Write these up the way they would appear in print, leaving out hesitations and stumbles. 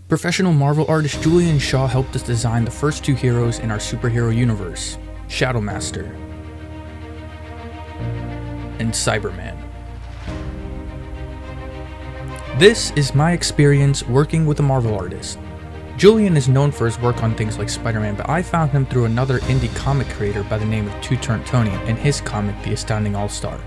Professional Marvel artist Julian Shaw helped us design the first two heroes in our superhero universe, Shadow Master and Cyberman. This is my experience working with a Marvel artist. Julian is known for his work on things like Spider-Man, but I found him through another indie comic creator by the name of Two Turnt Tony and his comic The Astounding All-Star.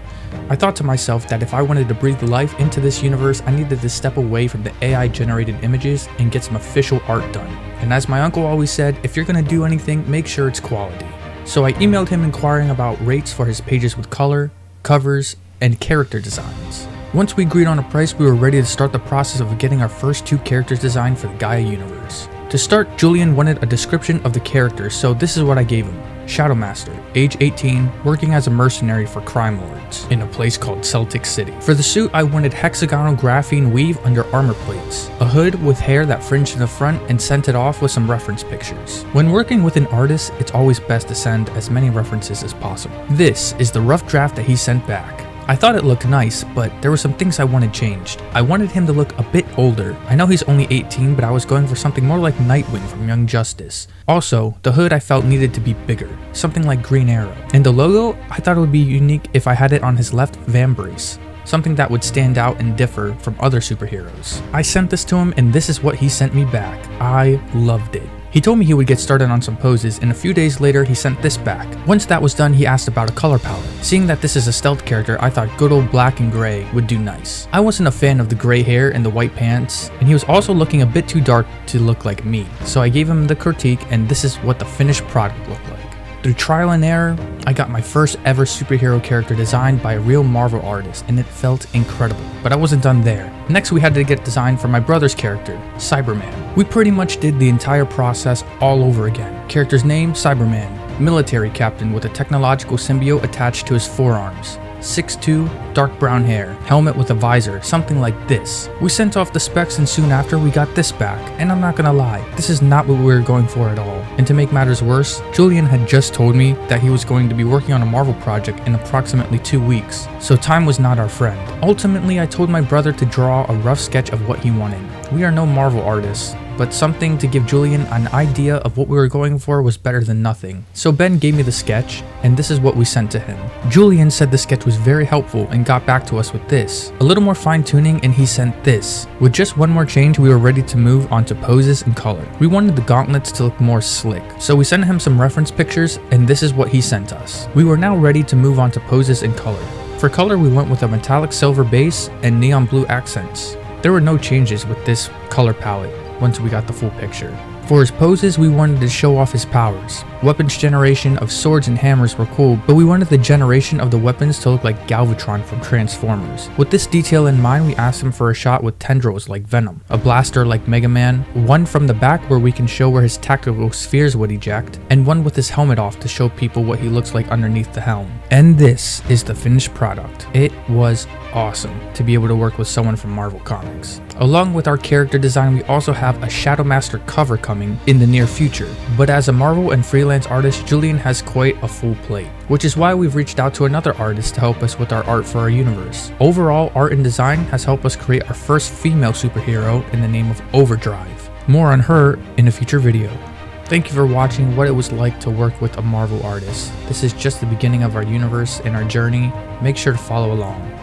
I thought to myself that if I wanted to breathe life into this universe, I needed to step away from the AI generated images and get some official art done. And as my uncle always said, if you're gonna do anything, make sure it's quality. So I emailed him inquiring about rates for his pages with color, covers, and character designs. Once we agreed on a price, we were ready to start the process of getting our first two characters designed for the Gaia universe. To start, Julian wanted a description of the characters, so this is what I gave him. Shadow Master, age 18, working as a mercenary for crime lords in a place called Celtic City. For the suit, I wanted hexagonal graphene weave under armor plates, a hood with hair that fringed in the front and sent it off with some reference pictures. When working with an artist, it's always best to send as many references as possible. This is the rough draft that he sent back. I thought it looked nice, but there were some things I wanted changed. I wanted him to look a bit older. I know he's only 18, but I was going for something more like Nightwing from Young Justice. Also, the hood I felt needed to be bigger, something like Green Arrow. And the logo, I thought it would be unique if I had it on his left vambrace, something that would stand out and differ from other superheroes. I sent this to him and this is what he sent me back. I loved it. He told me he would get started on some poses, and a few days later he sent this back. Once that was done, he asked about a color palette. Seeing that this is a stealth character, I thought good old black and gray would do nice. I wasn't a fan of the gray hair and the white pants, and he was also looking a bit too dark to look like me. So I gave him the critique, and this is what the finished product looked like. Through trial and error, I got my first ever superhero character designed by a real Marvel artist, and it felt incredible. But I wasn't done there. Next we had to get designed for my brother's character, Cyberman. We pretty much did the entire process all over again. Character's name, Cyberman. Military captain with a technological symbiote attached to his forearms. 6'2", dark brown hair, helmet with a visor, something like this. We sent off the specs and soon after we got this back, and I'm not gonna lie, this is not what we were going for at all. And to make matters worse, Julian had just told me that he was going to be working on a Marvel project in approximately 2 weeks, so time was not our friend. Ultimately, I told my brother to draw a rough sketch of what he wanted. We are no Marvel artists, but something to give Julian an idea of what we were going for was better than nothing. So Ben gave me the sketch, and this is what we sent to him. Julian said the sketch was very helpful and got back to us with this. A little more fine tuning and he sent this. With just one more change, we were ready to move on to poses and color. We wanted the gauntlets to look more slick, so we sent him some reference pictures and this is what he sent us. We were now ready to move on to poses and color. For color, we went with a metallic silver base and neon blue accents. There were no changes with this color palette once we got the full picture. For his poses, we wanted to show off his powers. Weapons generation of swords and hammers were cool, but we wanted the generation of the weapons to look like Galvatron from Transformers. With this detail in mind, we asked him for a shot with tendrils like Venom, a blaster like Mega Man, one from the back where we can show where his tactical spheres would eject, and one with his helmet off to show people what he looks like underneath the helm. And this is the finished product. It was awesome to be able to work with someone from Marvel Comics. Along with our character design, we also have a Shadow Master cover coming in the near future. But as a Marvel and freelance artist, Julian has quite a full plate, which is why we've reached out to another artist to help us with our art for our universe. Overall, art and design has helped us create our first female superhero in the name of Overdrive. More on her in a future video. Thank you for watching what it was like to work with a Marvel artist. This is just the beginning of our universe and our journey. Make sure to follow along.